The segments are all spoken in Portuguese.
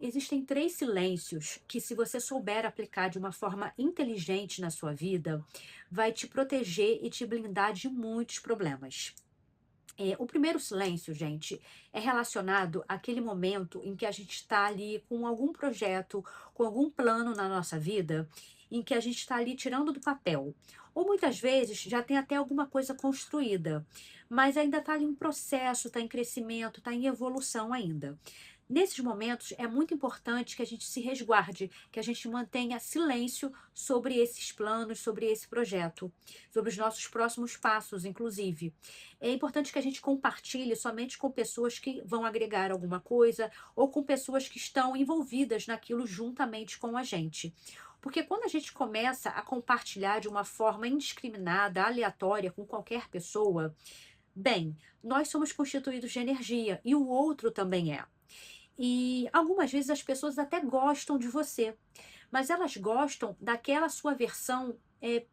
Existem três silêncios que, se você souber aplicar de uma forma inteligente na sua vida, vai te proteger e te blindar de muitos problemas. O primeiro silêncio, gente, é relacionado àquele momento em que a gente está ali com algum projeto, com algum plano na nossa vida, em que a gente está ali tirando do papel. Ou muitas vezes já tem até alguma coisa construída, mas ainda está ali em processo, está em crescimento, está em evolução ainda. Nesses momentos, é muito importante que a gente se resguarde, que a gente mantenha silêncio sobre esses planos, sobre esse projeto, sobre os nossos próximos passos, inclusive. É importante que a gente compartilhe somente com pessoas que vão agregar alguma coisa ou com pessoas que estão envolvidas naquilo juntamente com a gente. Porque quando a gente começa a compartilhar de uma forma indiscriminada, aleatória, com qualquer pessoa, bem, nós somos constituídos de energia e o outro também é. E algumas vezes as pessoas até gostam de você, mas elas gostam daquela sua versão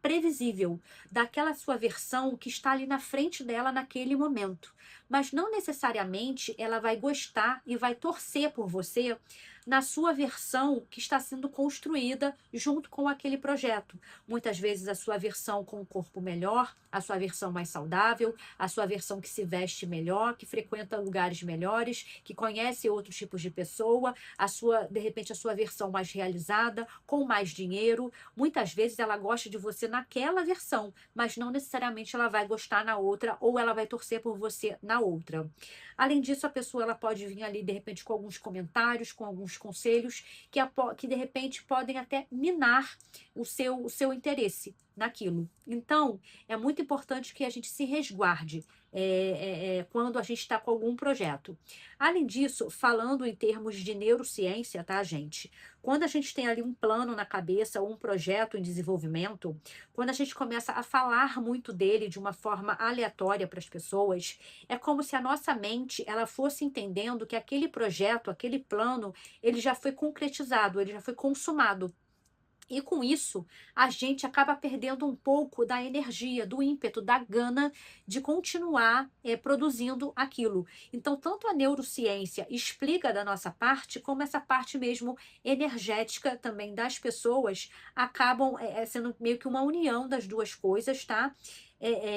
previsível, daquela sua versão que está ali na frente dela naquele momento. Mas não necessariamente ela vai gostar e vai torcer por você na sua versão que está sendo construída junto com aquele projeto. Muitas vezes a sua versão com o corpo melhor, a sua versão mais saudável, a sua versão que se veste melhor, que frequenta lugares melhores, que conhece outros tipos de pessoa, de repente a sua versão mais realizada, com mais dinheiro. Muitas vezes ela gosta de você naquela versão, mas não necessariamente ela vai gostar na outra ou ela vai torcer por você na outra. Além disso, a pessoa ela pode vir ali de repente com alguns comentários, com alguns conselhos que de repente podem até minar o seu interesse naquilo. Então, é muito importante que a gente se resguarde quando a gente está com algum projeto. Além disso, falando em termos de neurociência, tá, gente? Quando a gente tem ali um plano na cabeça ou um projeto em desenvolvimento, quando a gente começa a falar muito dele de uma forma aleatória para as pessoas, é como se a nossa mente ela fosse entendendo que aquele projeto, aquele plano, ele já foi concretizado, ele já foi consumado. E com isso, a gente acaba perdendo um pouco da energia, do ímpeto, da gana de continuar produzindo aquilo. Então, tanto a neurociência explica da nossa parte, como essa parte mesmo energética também das pessoas acabam sendo meio que uma união das duas coisas, tá?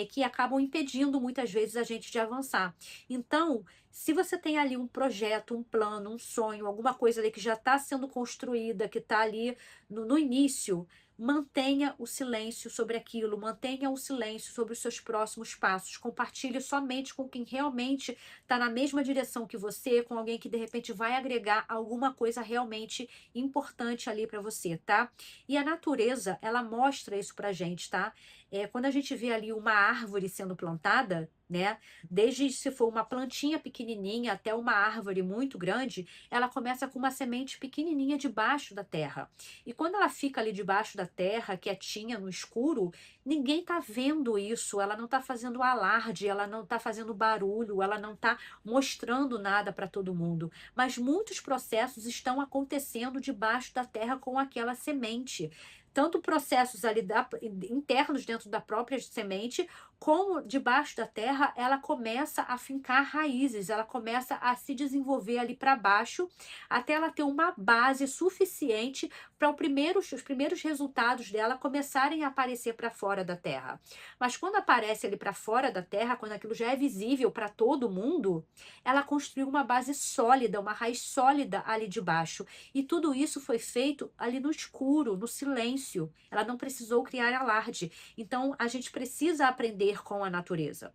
Que acabam impedindo muitas vezes a gente de avançar. Então, se você tem ali um projeto, um plano, um sonho, alguma coisa ali que já está sendo construída, que está ali no início, mantenha o silêncio sobre aquilo, mantenha o silêncio sobre os seus próximos passos. Compartilhe somente com quem realmente está na mesma direção que você, com alguém que de repente vai agregar alguma coisa realmente importante ali para você, tá? E a natureza, ela mostra isso pra gente, tá? Quando a gente vê ali uma árvore sendo plantada, né? Desde se for uma plantinha pequenininha até uma árvore muito grande, ela começa com uma semente pequenininha debaixo da terra. E quando ela fica ali debaixo da terra, quietinha, no escuro, ninguém tá vendo isso, ela não tá fazendo alarde, ela não tá fazendo barulho, ela não tá mostrando nada para todo mundo. Mas muitos processos estão acontecendo debaixo da terra com aquela semente. Tanto processos ali internos dentro da própria semente, como debaixo da terra, ela começa a fincar raízes, ela começa a se desenvolver ali para baixo, até ela ter uma base suficiente para os primeiros resultados dela começarem a aparecer para fora da terra. Mas quando aparece ali para fora da terra, quando aquilo já é visível para todo mundo, ela construiu uma base sólida, uma raiz sólida ali de baixo. E tudo isso foi feito ali no escuro, no silêncio. Ela não precisou criar alarde. Então, a gente precisa aprender com a natureza.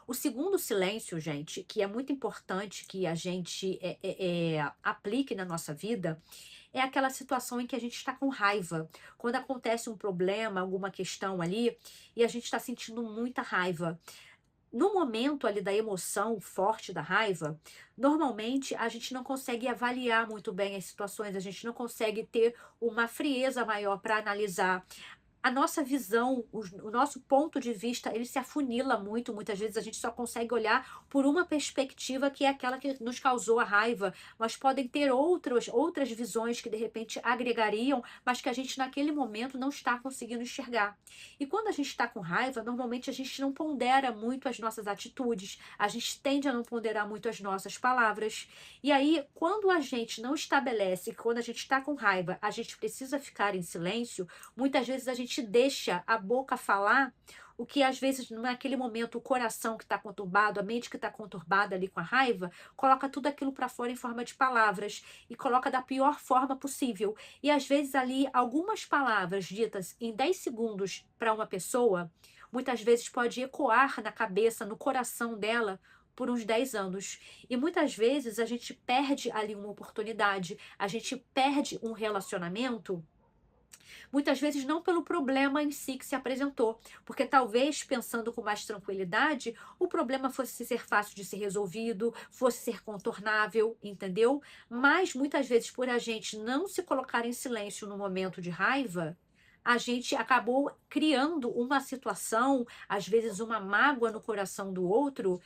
O segundo silêncio, gente, que é muito importante que a gente aplique na nossa vida, é aquela situação em que a gente está com raiva. Quando acontece um problema, alguma questão ali, e a gente está sentindo muita raiva. No momento ali da emoção forte da raiva, normalmente a gente não consegue avaliar muito bem as situações, a gente não consegue ter uma frieza maior para analisar. a nossa visão, o nosso ponto de vista, ele se afunila muito. Muitas vezes a gente só consegue olhar por uma perspectiva que é aquela que nos causou a raiva, mas podem ter outras visões que de repente agregariam, mas que a gente naquele momento não está conseguindo enxergar. E quando a gente está com raiva, normalmente a gente não pondera muito as nossas atitudes, a gente tende a não ponderar muito as nossas palavras. E aí, quando a gente não estabelece que quando a gente está com raiva, a gente precisa ficar em silêncio, muitas vezes a gente deixa a boca falar o que às vezes naquele momento o coração que está conturbado, a mente que está conturbada ali com a raiva, coloca tudo aquilo para fora em forma de palavras e coloca da pior forma possível. E às vezes ali algumas palavras ditas em 10 segundos para uma pessoa, muitas vezes pode ecoar na cabeça, no coração dela por uns 10 anos. E muitas vezes a gente perde ali uma oportunidade, a gente perde um relacionamento. Muitas vezes não pelo problema em si que se apresentou, porque talvez pensando com mais tranquilidade, o problema fosse ser fácil de ser resolvido, fosse ser contornável, entendeu? Mas muitas vezes por a gente não se colocar em silêncio no momento de raiva, a gente acabou criando uma situação, às vezes uma mágoa no coração do outro,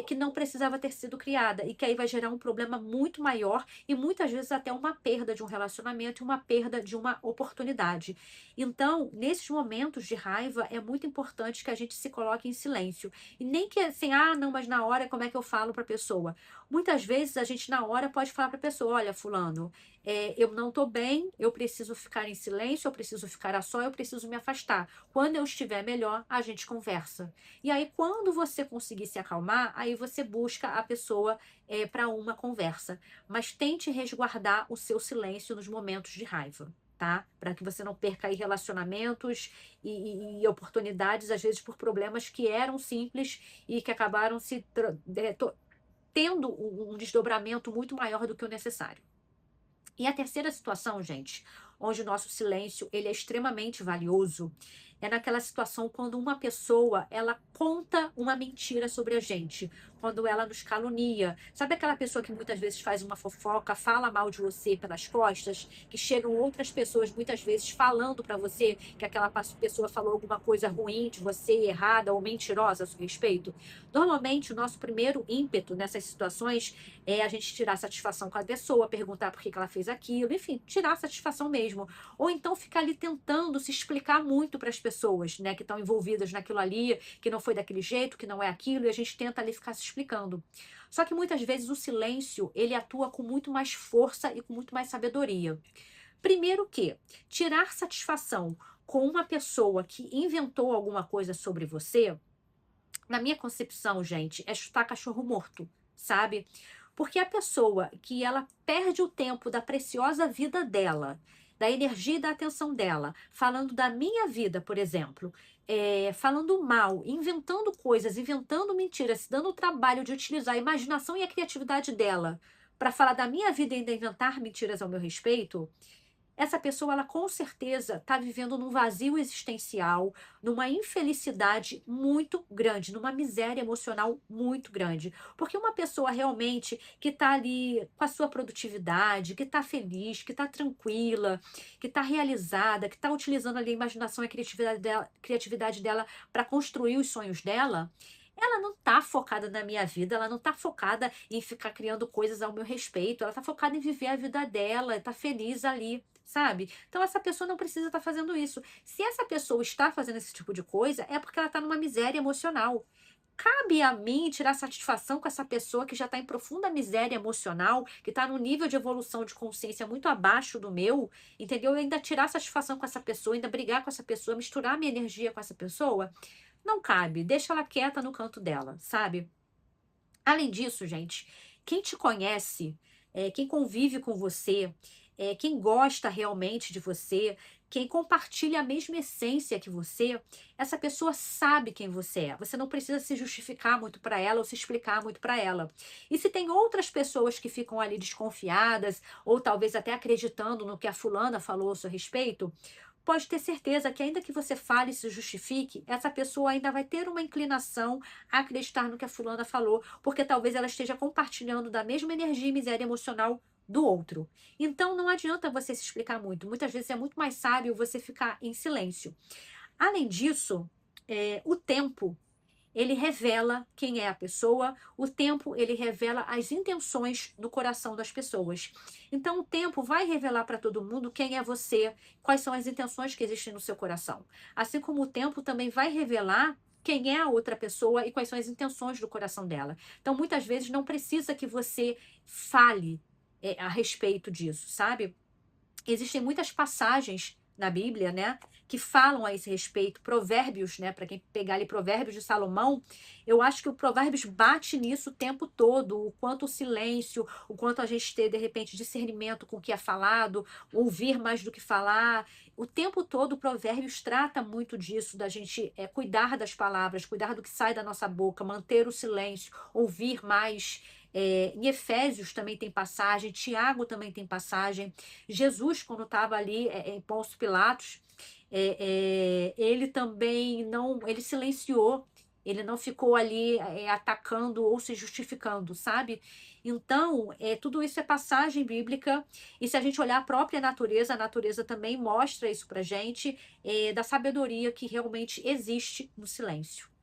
que não precisava ter sido criada e que aí vai gerar um problema muito maior e muitas vezes até uma perda de um relacionamento e uma perda de uma oportunidade. Então, nesses momentos de raiva, é muito importante que a gente se coloque em silêncio. E nem que assim, não, mas na hora como é que eu falo para a pessoa? Muitas vezes a gente na hora pode falar para a pessoa, olha, fulano, eu não estou bem, eu preciso ficar em silêncio, eu preciso ficar a só, eu preciso me afastar. Quando eu estiver melhor, a gente conversa. E aí, quando você conseguir se acalmar, aí você busca a pessoa para uma conversa. Mas tente resguardar o seu silêncio nos momentos de raiva, tá? Para que você não perca aí relacionamentos e oportunidades, às vezes por problemas que eram simples e que acabaram tendo um desdobramento muito maior do que o necessário. E a terceira situação, gente, onde o nosso silêncio ele é extremamente valioso, é naquela situação quando uma pessoa ela conta uma mentira sobre a gente, quando ela nos calunia. Sabe aquela pessoa que muitas vezes faz uma fofoca, fala mal de você pelas costas, que chegam outras pessoas muitas vezes falando para você que aquela pessoa falou alguma coisa ruim de você, errada ou mentirosa a seu respeito? Normalmente, o nosso primeiro ímpeto nessas situações é a gente tirar satisfação com a pessoa, perguntar por que que ela fez aquilo, enfim, tirar satisfação mesmo. Ou então ficar ali tentando se explicar muito para as pessoas, né, que estão envolvidas naquilo ali, que não foi daquele jeito, que não é aquilo, e a gente tenta ali ficar se explicando. Só que muitas vezes o silêncio, ele atua com muito mais força e com muito mais sabedoria. Primeiro que tirar satisfação com uma pessoa que inventou alguma coisa sobre você, na minha concepção, gente, é chutar cachorro morto, sabe? Porque a pessoa que ela perde o tempo da preciosa vida dela, da energia e da atenção dela, falando da minha vida, por exemplo, falando mal, inventando coisas, inventando mentiras, se dando o trabalho de utilizar a imaginação e a criatividade dela para falar da minha vida e ainda inventar mentiras ao meu respeito, essa pessoa, ela com certeza está vivendo num vazio existencial, numa infelicidade muito grande, numa miséria emocional muito grande. Porque uma pessoa realmente que está ali com a sua produtividade, que está feliz, que está tranquila, que está realizada, que está utilizando ali a imaginação e a criatividade dela para construir os sonhos dela, ela não está focada na minha vida, ela não está focada em ficar criando coisas ao meu respeito, ela está focada em viver a vida dela, está feliz ali, sabe? Então essa pessoa não precisa estar fazendo isso. Se essa pessoa está fazendo esse tipo de coisa, é porque ela está numa miséria emocional. Cabe a mim tirar satisfação com essa pessoa que já está em profunda miséria emocional, que está num nível de evolução de consciência muito abaixo do meu, entendeu? Eu ainda tirar satisfação com essa pessoa, ainda brigar com essa pessoa, misturar minha energia com essa pessoa. Não cabe, deixa ela quieta no canto dela, sabe? Além disso, gente, quem te conhece, quem convive com você, quem gosta realmente de você, quem compartilha a mesma essência que você, essa pessoa sabe quem você é. Você não precisa se justificar muito para ela ou se explicar muito para ela. E se tem outras pessoas que ficam ali desconfiadas ou talvez até acreditando no que a fulana falou a seu respeito, pode ter certeza que ainda que você fale e se justifique, essa pessoa ainda vai ter uma inclinação a acreditar no que a fulana falou, porque talvez ela esteja compartilhando da mesma energia e miséria emocional do outro. Então não adianta você se explicar muito. Muitas vezes é muito mais sábio você ficar em silêncio. Além disso, o tempo ele revela quem é a pessoa, o tempo ele revela as intenções no coração das pessoas. Então o tempo vai revelar para todo mundo quem é você, quais são as intenções que existem no seu coração. Assim como o tempo também vai revelar quem é a outra pessoa e quais são as intenções do coração dela. Então muitas vezes não precisa que você fale a respeito disso, sabe? Existem muitas passagens na Bíblia, né, que falam a esse respeito, provérbios, né, para quem pegar ali provérbios de Salomão, eu acho que o provérbios bate nisso o tempo todo, o quanto o silêncio, o quanto a gente ter, de repente, discernimento com o que é falado, ouvir mais do que falar, o tempo todo o provérbios trata muito disso, da gente cuidar das palavras, cuidar do que sai da nossa boca, manter o silêncio, ouvir mais, em Efésios também tem passagem, Tiago também tem passagem, Jesus, quando estava ali em Pôncio Pilatos, ele também não, ele silenciou, ele não ficou ali atacando ou se justificando, sabe? Então, tudo isso é passagem bíblica, e se a gente olhar a natureza também mostra isso pra gente, da sabedoria que realmente existe no silêncio.